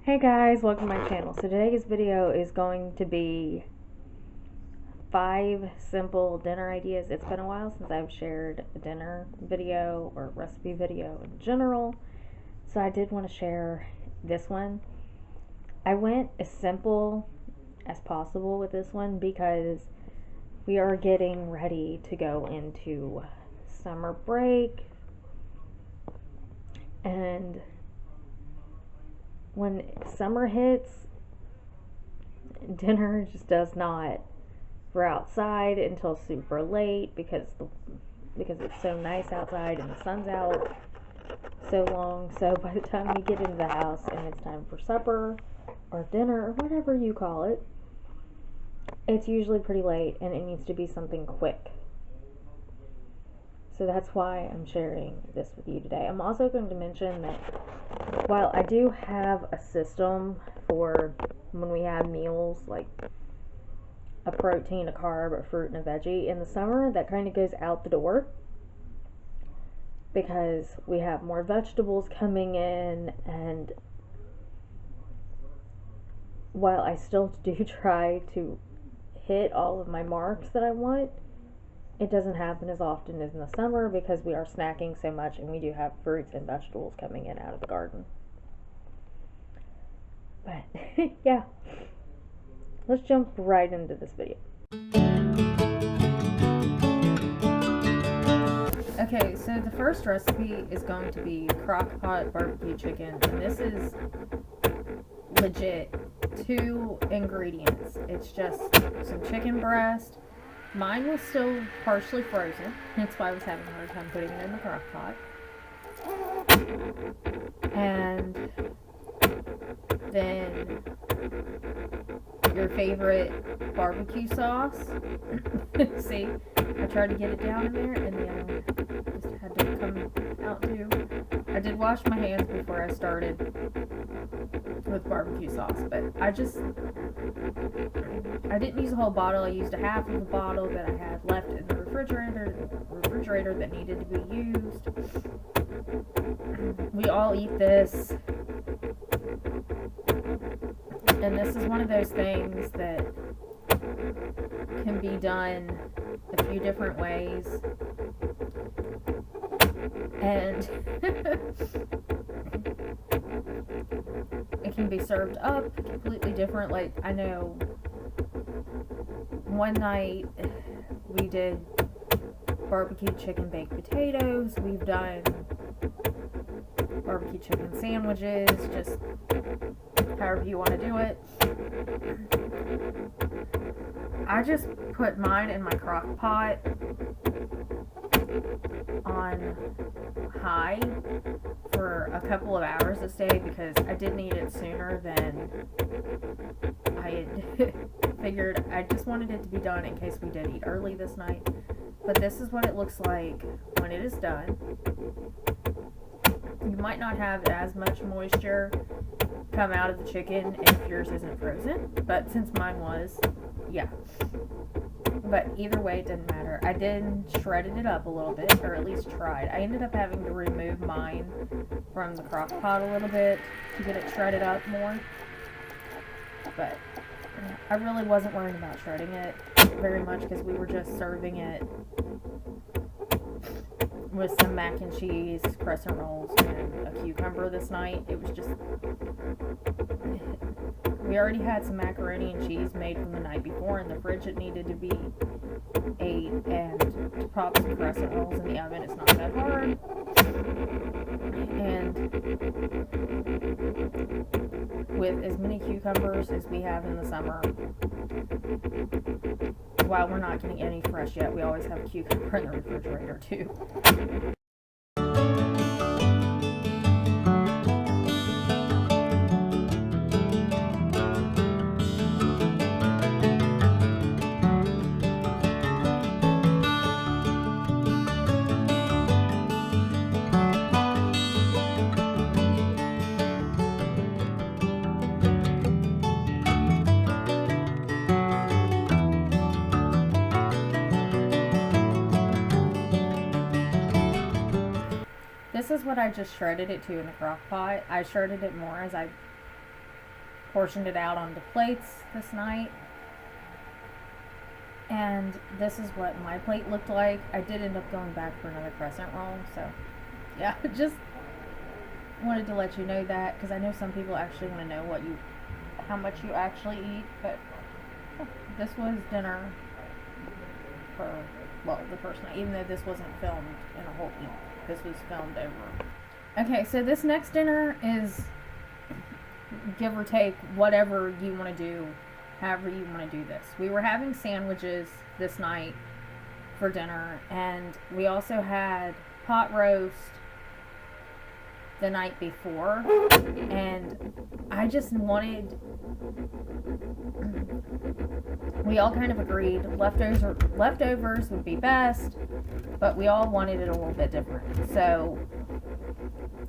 Hey guys, welcome to my channel. So today's video is going to be 5 simple dinner ideas. It's been a while since I've shared a dinner video or recipe video in general, so I did want to share this one. I went as simple as possible with this one because we are getting ready to go into summer break, and when summer hits, dinner just does not. We're outside until super late because it's so nice outside and the sun's out so long. So by the time we get into the house and it's time for supper or dinner or whatever you call it, it's usually pretty late and it needs to be something quick. So that's why I'm sharing this with you today. I'm also going to mention that while I do have a system for when we have meals, like a protein, a carb, a fruit, and a veggie, in the summer, that kind of goes out the door because we have more vegetables coming in, and while I still do try to hit all of my marks that I want, it doesn't happen as often as in the summer because we are snacking so much and we do have fruits and vegetables coming in out of the garden. But yeah, let's jump right into this video. Okay, so the first recipe is going to be crock pot barbecue chicken, and this is legit 2 ingredients. It's just some chicken breast. Mine was still partially frozen, that's why I was having a hard time putting it in the crock pot. And then your favorite barbecue sauce. See, I tried to get it down in there and just had to come out too. I did wash my hands before I started with barbecue sauce, but I didn't use a whole bottle. I used a half of a bottle that I had left in the refrigerator that needed to be used. We all eat this, and this is one of those things that can be done a few different ways, and it can be served up completely different. Like, I know one night we did barbecue chicken baked potatoes. We've done barbecue chicken sandwiches, just however you want to do it. I just put mine in my crock pot on high for a couple of hours this day because I didn't eat it sooner than I had figured. I just wanted it to be done in case we did eat early this night. But this is what it looks like when it is done. You might not have as much moisture come out of the chicken if yours isn't frozen, but since mine was, yeah. But either way, it didn't matter. I did shredded it up a little bit, or at least tried. I ended up having to remove mine from the crock pot a little bit to get it shredded up more. But I really wasn't worried about shredding it very much because we were just serving it with some mac and cheese, crescent rolls, and a cucumber this night. It was just, we already had some macaroni and cheese made from the night before in the fridge. It needed to be ate, and to pop some crescent rolls in the oven, it's not that hard. And with as many cucumbers as we have in the summer, while we're not getting any fresh yet, we always have a cucumber in the refrigerator too. This is what I just shredded it to in the crock pot. I shredded it more as I portioned it out onto plates this night. And this is what my plate looked like. I did end up going back for another crescent roll, so yeah, just wanted to let you know that, because I know some people actually want to know how much you actually eat. But this was dinner for, well, the first night, even though this wasn't filmed in a whole week. This was filmed over. Okay, so this next dinner is give or take whatever you want to do, however you want to do this. We were having sandwiches this night for dinner, and we also had pot roast the night before, and I just wanted, we all kind of agreed leftovers would be best, but we all wanted it a little bit different. So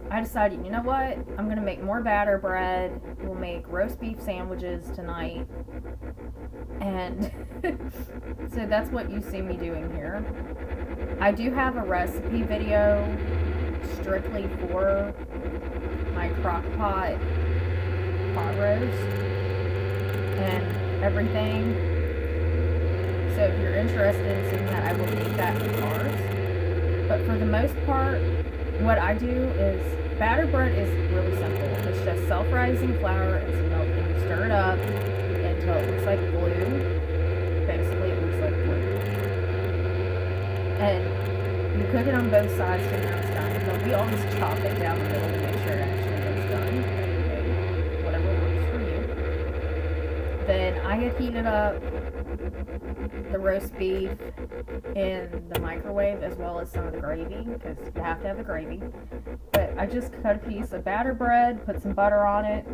I decided, you know what, I'm gonna make more batter bread. We'll make roast beef sandwiches tonight, and so that's what you see me doing here. I do have a recipe video strictly for my crock pot roast and everything. So if you're interested in seeing that, I will leave that in the cards. But for the most part, what I do is, batter bread is really simple. It's just self-rising flour and some milk, and you stir it up until it looks like glue. Basically, it looks like glue. And you cook it on both sides till now it's done. But we always chop it down the middle to make sure it actually gets done. Okay, whatever works for you. Then I had heated up the roast beef in the microwave, as well as some of the gravy, because you have to have the gravy. But I just cut a piece of batter bread, put some butter on it.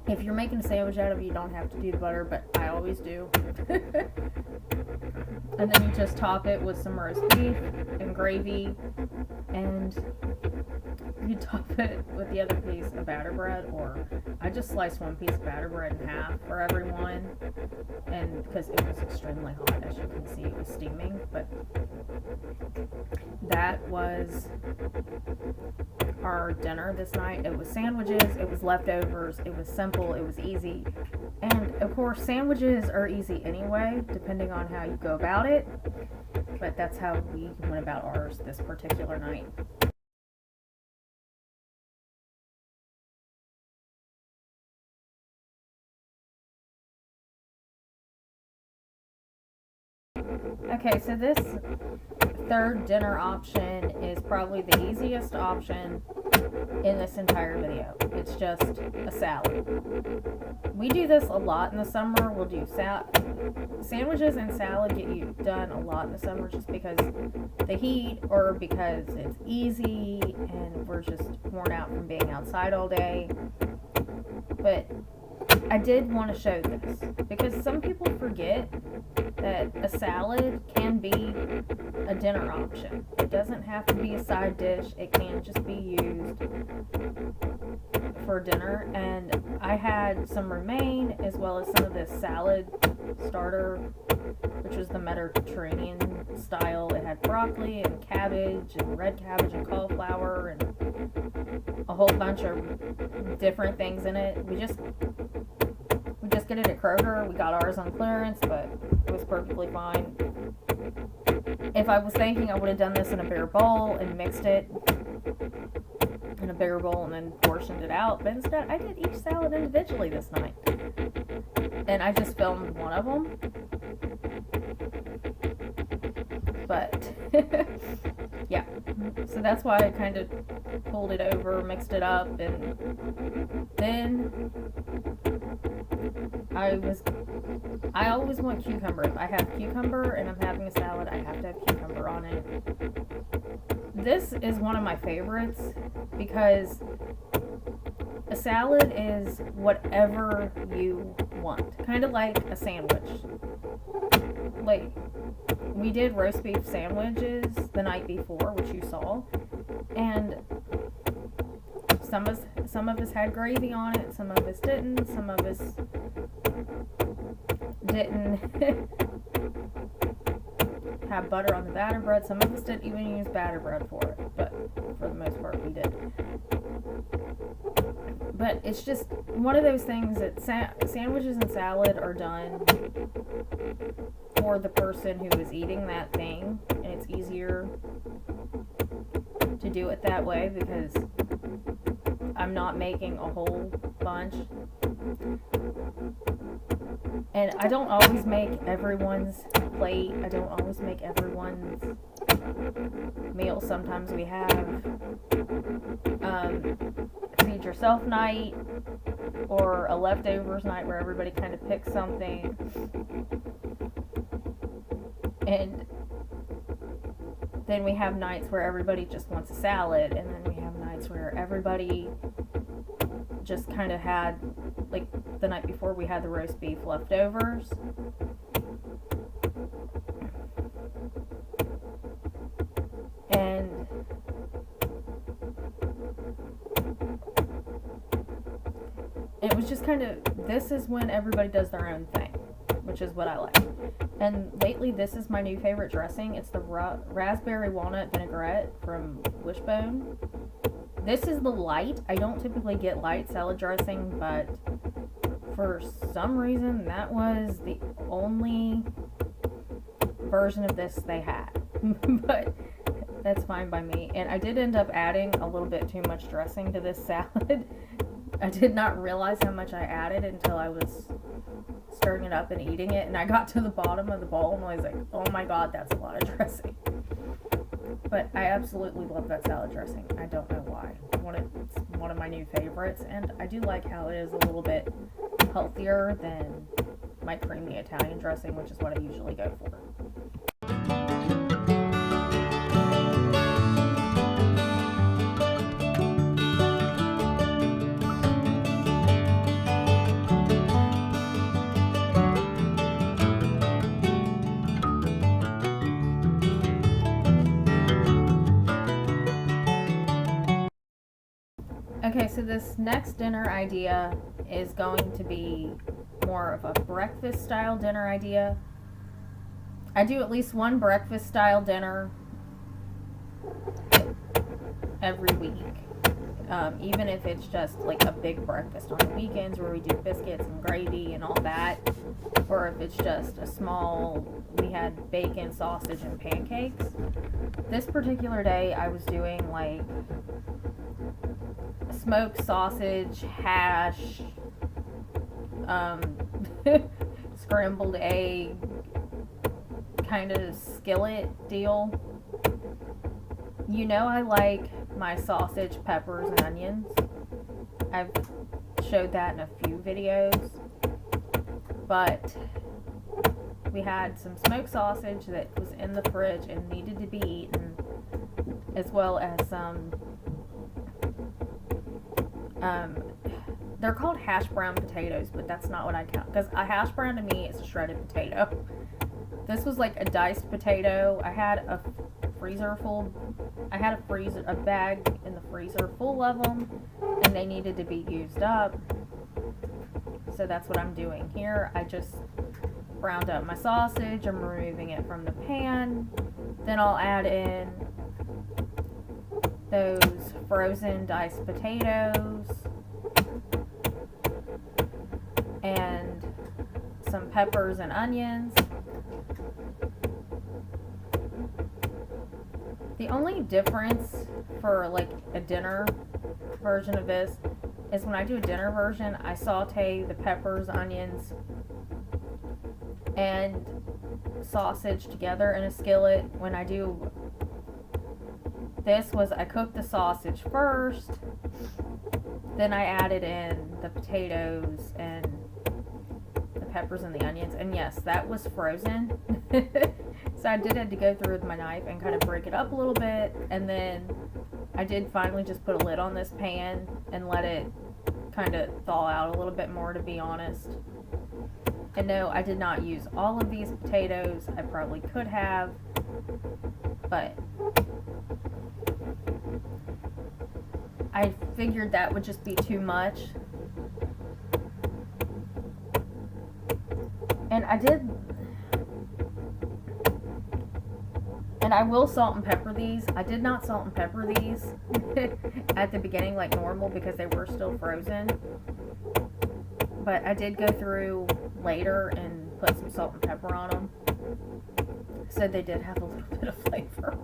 If you're making a sandwich out of it, you don't have to do the butter, but I always do. And then you just top it with some roast beef and gravy, and you top it with the other piece of batter bread, or I just sliced one piece of batter bread in half for everyone, and because it was extremely hot, as you can see, it was steaming. But that was our dinner this night. It was sandwiches, it was leftovers, it was simple, it was easy, and of course sandwiches are easy anyway, depending on how you go about it, but that's how we went about ours this particular night. Okay, so this third dinner option is probably the easiest option in this entire video. It's just a salad. We do this a lot in the summer. We'll do sandwiches and salad get you done a lot in the summer, just because the heat, or because it's easy and we're just worn out from being outside all day. But I did want to show this because some people forget that a salad can be a dinner option. It doesn't have to be a side dish. It can just be used for dinner. And I had some romaine, as well as some of this salad starter, which was the Mediterranean style. It had broccoli and cabbage and red cabbage and cauliflower and a whole bunch of different things in it. We just get it at Kroger. We got ours on clearance, but it was perfectly fine. If I was thinking, I would have done this in a bigger bowl and mixed it in a bigger bowl and then portioned it out. But instead, I did each salad individually this night. And I just filmed one of them. But, yeah. So that's why I kind of pulled it over, mixed it up, and then I always want cucumber. If I have cucumber and I'm having a salad, I have to have cucumber on it. This is one of my favorites because a salad is whatever you want. Kind of like a sandwich. Like, we did roast beef sandwiches the night before, which you saw, and some of us had gravy on it, some of us didn't, some of us didn't have butter on the batter bread, some of us didn't even use batter bread for it, but for the most part we did. But it's just one of those things that sandwiches and salad are done for the person who is eating that thing, and it's easier to do it that way because I'm not making a whole bunch. And I don't always make everyone's plate. I don't always make everyone's meal. Sometimes we have feed yourself night or a leftovers night where everybody kind of picks something. And then we have nights where everybody just wants a salad, and then we have nights where everybody just kind of had, like the night before we had the roast beef leftovers. And it was just kind of, this is when everybody does their own thing, which is what I like. And lately, this is my new favorite dressing. It's the raspberry walnut vinaigrette from Wishbone. This is the light. I don't typically get light salad dressing, but for some reason, that was the only version of this they had. But that's fine by me. And I did end up adding a little bit too much dressing to this salad. I did not realize how much I added until I was stirring it up and eating it, and I got to the bottom of the bowl and I was like, oh my god, that's a lot of dressing. But I absolutely love that salad dressing. I don't know why. It's one of my new favorites, and I do like how it is a little bit healthier than my creamy Italian dressing, which is what I usually go for. Okay, so this next dinner idea is going to be more of a breakfast style dinner idea. I do at least one breakfast style dinner every week. Even if it's just like a big breakfast on the weekends where we do biscuits and gravy and all that, or if it's just a small, we had bacon, sausage, and pancakes. This particular day I was doing like smoked sausage, hash, scrambled egg, kind of skillet deal. You know I like my sausage, peppers, and onions. I've showed that in a few videos. But we had some smoked sausage that was in the fridge and needed to be eaten, as well as some they're called hash brown potatoes, but that's not what I count, because a hash brown to me is a shredded potato. This was like a diced potato. I had a bag in the freezer full of them, and they needed to be used up. So that's what I'm doing here. I just browned up my sausage. I'm removing it from the pan. Then I'll add in those frozen diced potatoes and some peppers and onions. The only difference for like a dinner version of this is when I do a dinner version, I saute the peppers, onions, and sausage together in a skillet. When I do this I cooked the sausage first, then I added in the potatoes and the peppers and the onions, and yes, that was frozen. So I did have to go through with my knife and kind of break it up a little bit, and then I did finally just put a lid on this pan and let it kind of thaw out a little bit more, to be honest. And no, I did not use all of these potatoes. I probably could have, but I figured that would just be too much. And I did And I will salt and pepper these. I did not salt and pepper these at the beginning like normal because they were still frozen. But I did go through later and put some salt and pepper on them. So they did have a little bit of flavor.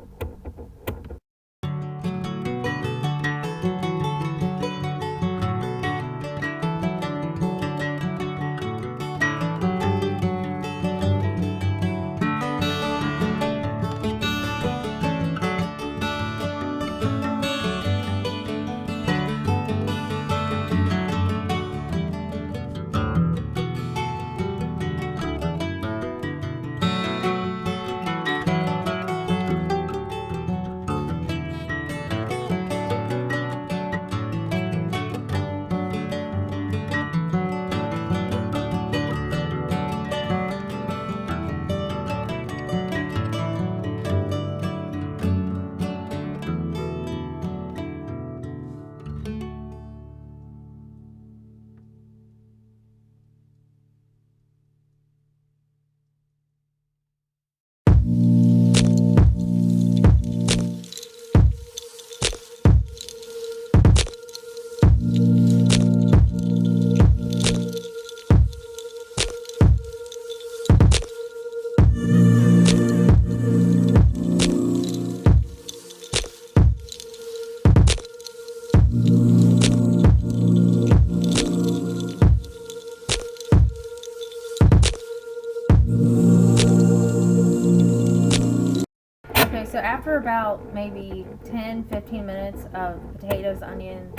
So after about maybe 10-15 minutes of potatoes, onions,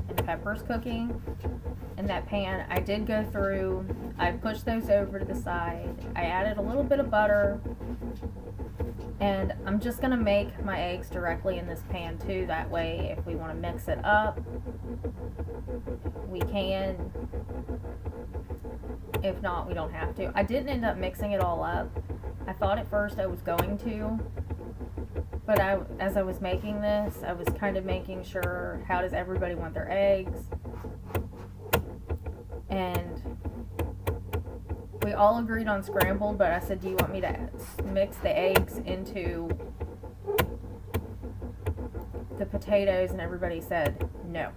and peppers cooking in that pan, I did go through, I pushed those over to the side. I added a little bit of butter, and I'm just going to make my eggs directly in this pan too. That way, if we want to mix it up, we can. If not, we don't have to. I didn't end up mixing it all up. I thought at first I was going to, but as I was making this, I was kind of making sure, how does everybody want their eggs? And we all agreed on scrambled, but I said, do you want me to mix the eggs into the potatoes? And everybody said no.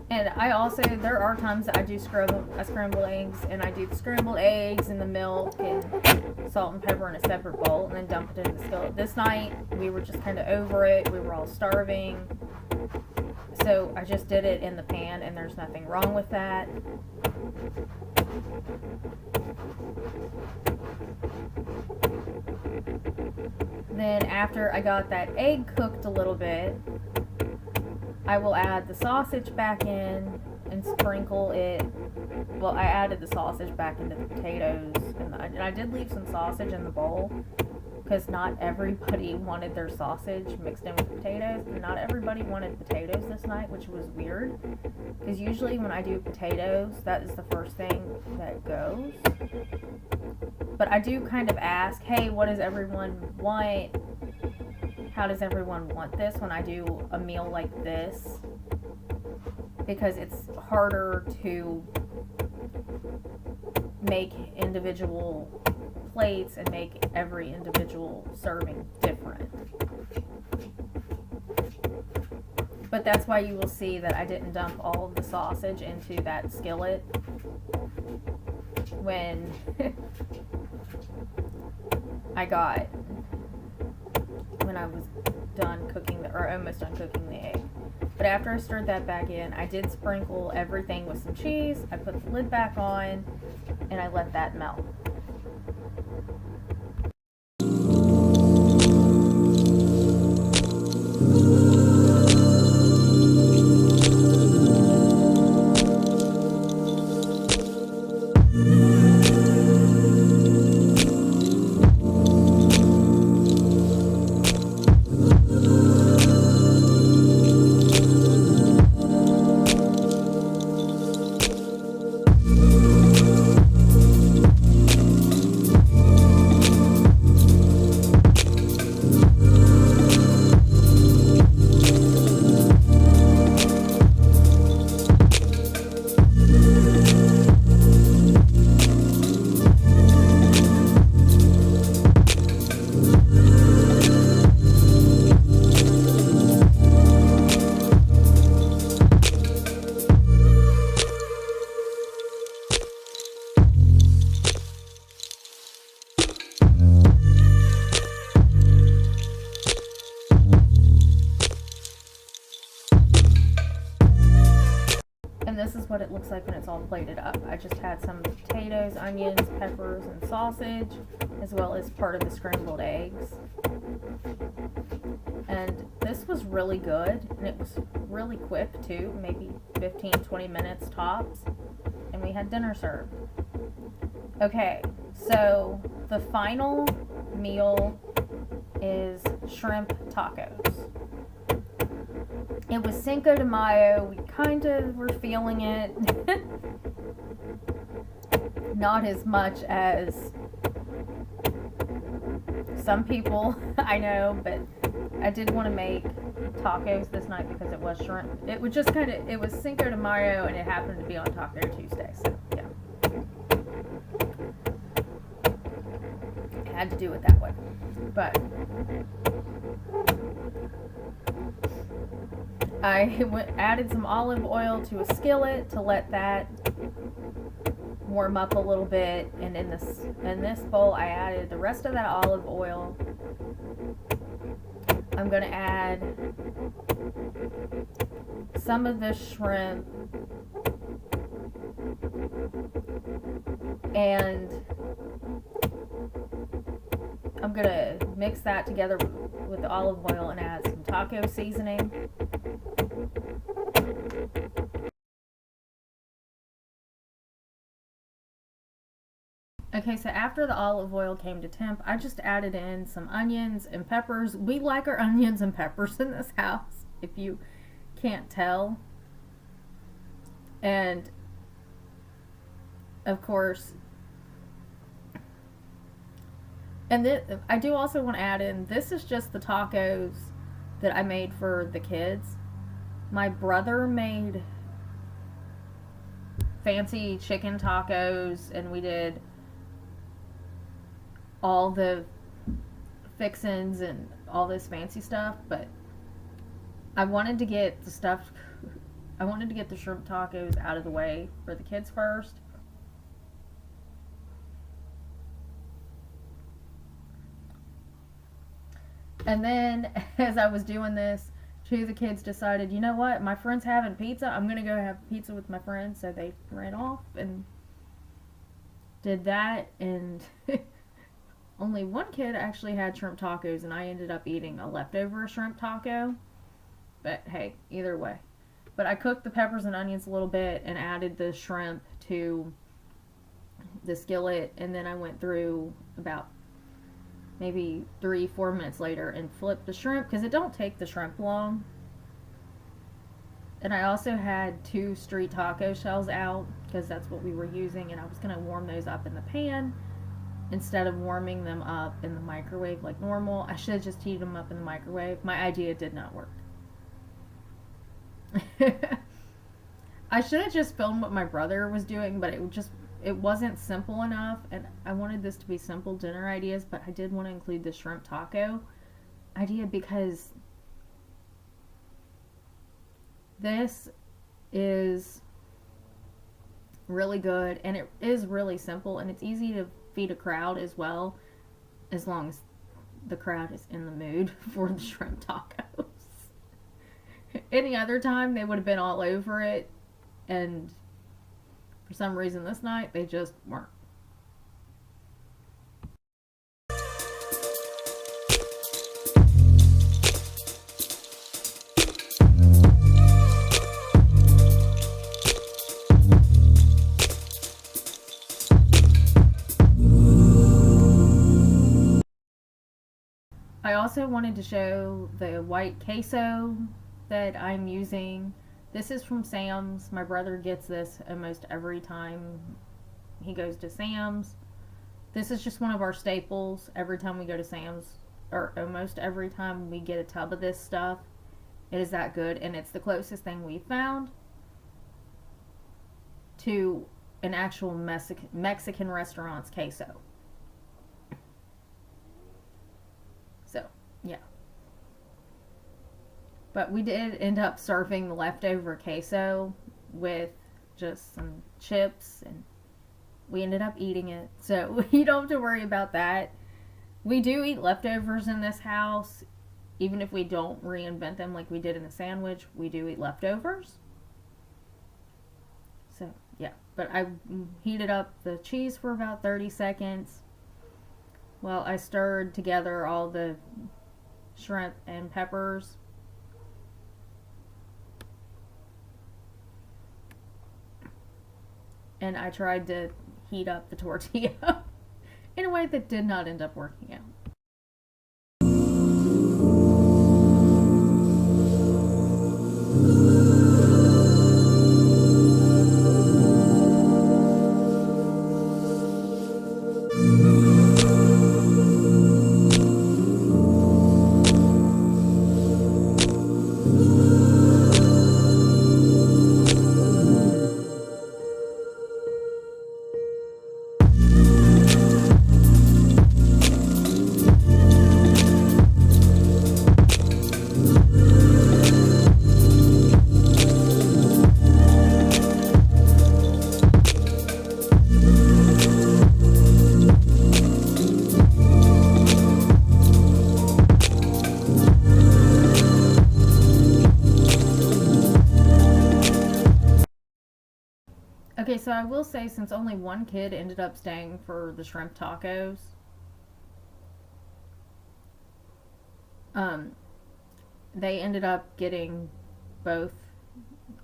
And I also, there are times that I do scramble eggs, and I do the scrambled eggs and the milk and salt and pepper in a separate bowl and then dump it in the skillet. This night, we were just kind of over it. We were all starving. So I just did it in the pan, and there's nothing wrong with that. Then after I got that egg cooked a little bit, I will add the sausage back in and sprinkle it. Well, I added the sausage back into the potatoes, and I did leave some sausage in the bowl because not everybody wanted their sausage mixed in with potatoes, and not everybody wanted potatoes this night, which was weird because usually when I do potatoes, that is the first thing that goes. But I do kind of ask, hey, what does everyone want? How does everyone want this when I do a meal like this? Because it's harder to make individual plates and make every individual serving different. But that's why you will see that I didn't dump all of the sausage into that skillet when when I was done cooking, or almost done cooking the egg. But after I stirred that back in, I did sprinkle everything with some cheese. I put the lid back on, and I let that melt. this is what it looks like when it's all plated up. I just had some potatoes, onions, peppers, and sausage, as well as part of the scrambled eggs. And this was really good, and it was really quick too, maybe 15-20 minutes tops, and we had dinner served. Okay, so the final meal is shrimp tacos. It was Cinco de Mayo. We kind of were feeling it. Not as much as some people, I know, but I did want to make tacos this night because it was shrimp. It was just kind of, it was Cinco de Mayo and it happened to be on Taco Tuesday, so yeah. I had to do it that way. But I added some olive oil to a skillet to let that warm up a little bit, and in this bowl I added the rest of that olive oil. I'm gonna add some of the shrimp and I'm gonna mix that together with the olive oil and add some taco seasoning. Okay, so after the olive oil came to temp, I just added in some onions and peppers. We like our onions and peppers in this house, if you can't tell. And, of course, and I do also want to add in, this is just the tacos that I made for the kids. My brother made fancy chicken tacos, and we did all the fixins and all this fancy stuff, but I wanted to get the shrimp tacos out of the way for the kids first. And then as I was doing this, two of the kids decided, you know what, my friend's having pizza, I'm gonna go have pizza with my friends. So they ran off and did that, and only one kid actually had shrimp tacos, and I ended up eating a leftover shrimp taco. But hey, either way. But I cooked the peppers and onions a little bit and added the shrimp to the skillet, and then I went through about maybe 3-4 minutes later and flipped the shrimp, because it don't take the shrimp long. And I also had 2 street taco shells out, because that's what we were using, and I was going to warm those up in the pan instead of warming them up in the microwave like normal. I should have just heated them up in the microwave. My idea did not work. I should have just filmed what my brother was doing, but it wasn't simple enough, and I wanted this to be simple dinner ideas, but I did want to include the shrimp taco idea because this is really good, and it is really simple, and it's easy to feed a crowd as well, as long as the crowd is in the mood for the shrimp tacos. Any other time they would have been all over it, and for some reason this night they just weren't. I also wanted to show the white queso that I'm using. This is from Sam's. My brother gets this almost every time he goes to Sam's. This is just one of our staples every time we go to Sam's, or almost every time we get a tub of this stuff. It is that good, and it's the closest thing we found to an actual Mexican restaurant's queso. So, yeah. But we did end up serving the leftover queso with just some chips, and we ended up eating it. So you don't have to worry about that. We do eat leftovers in this house. Even if we don't reinvent them like we did in the sandwich, we do eat leftovers. So, yeah. But I heated up the cheese for about 30 seconds while I stirred together all the shrimp and peppers. And I tried to heat up the tortilla in a way that did not end up working out. Okay, so I will say, since only one kid ended up staying for the shrimp tacos, um, they ended up getting both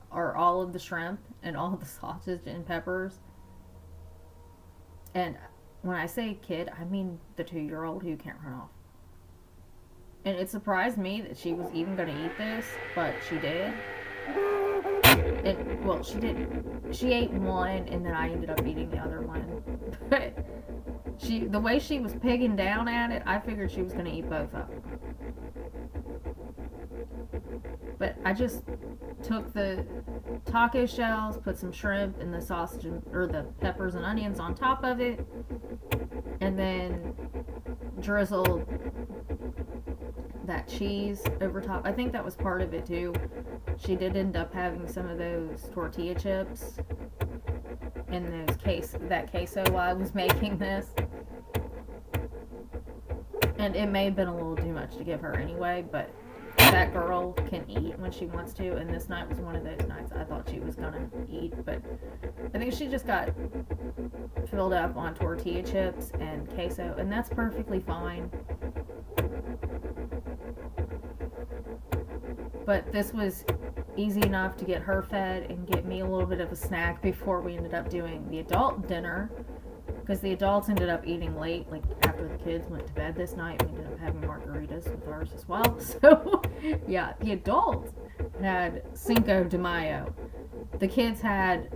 or all of the shrimp and all of the sausage and peppers. And when I say kid, I mean the 2-year-old who can't run off. And it surprised me that she was even going to eat this, but she did. Well, she didn't. She ate one, and then I ended up eating the other one. But the way she was pigging down at it, I figured she was going to eat both of them. But I just took the taco shells, put some shrimp and the sausage or the peppers and onions on top of it, and then drizzled that cheese over top. I think that was part of it too. She did end up having some of those tortilla chips and that queso while I was making this. And it may have been a little too much to give her anyway, but that girl can eat when she wants to, and this night was one of those nights I thought she was gonna eat, but I think she just got filled up on tortilla chips and queso, and that's perfectly fine. But this was easy enough to get her fed and get me a little bit of a snack before we ended up doing the adult dinner, because the adults ended up eating late, like after the kids went to bed this night. We ended up having margaritas with ours as well. So yeah, the adults had Cinco de Mayo. The kids had,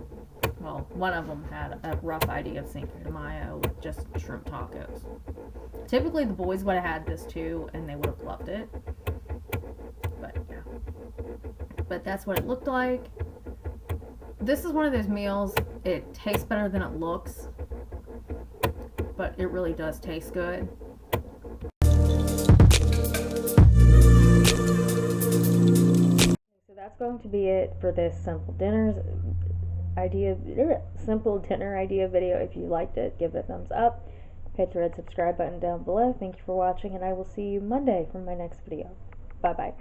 well, one of them had a rough idea of Cinco de Mayo with just shrimp tacos. Typically the boys would have had this too, and they would have loved it. But yeah. But that's what it looked like. This is one of those meals, it tastes better than it looks, but it really does taste good. So that's going to be it for this simple dinner idea video. If you liked it, give it a thumbs up. Hit the red subscribe button down below. Thank you for watching, and I will see you Monday for my next video. Bye bye.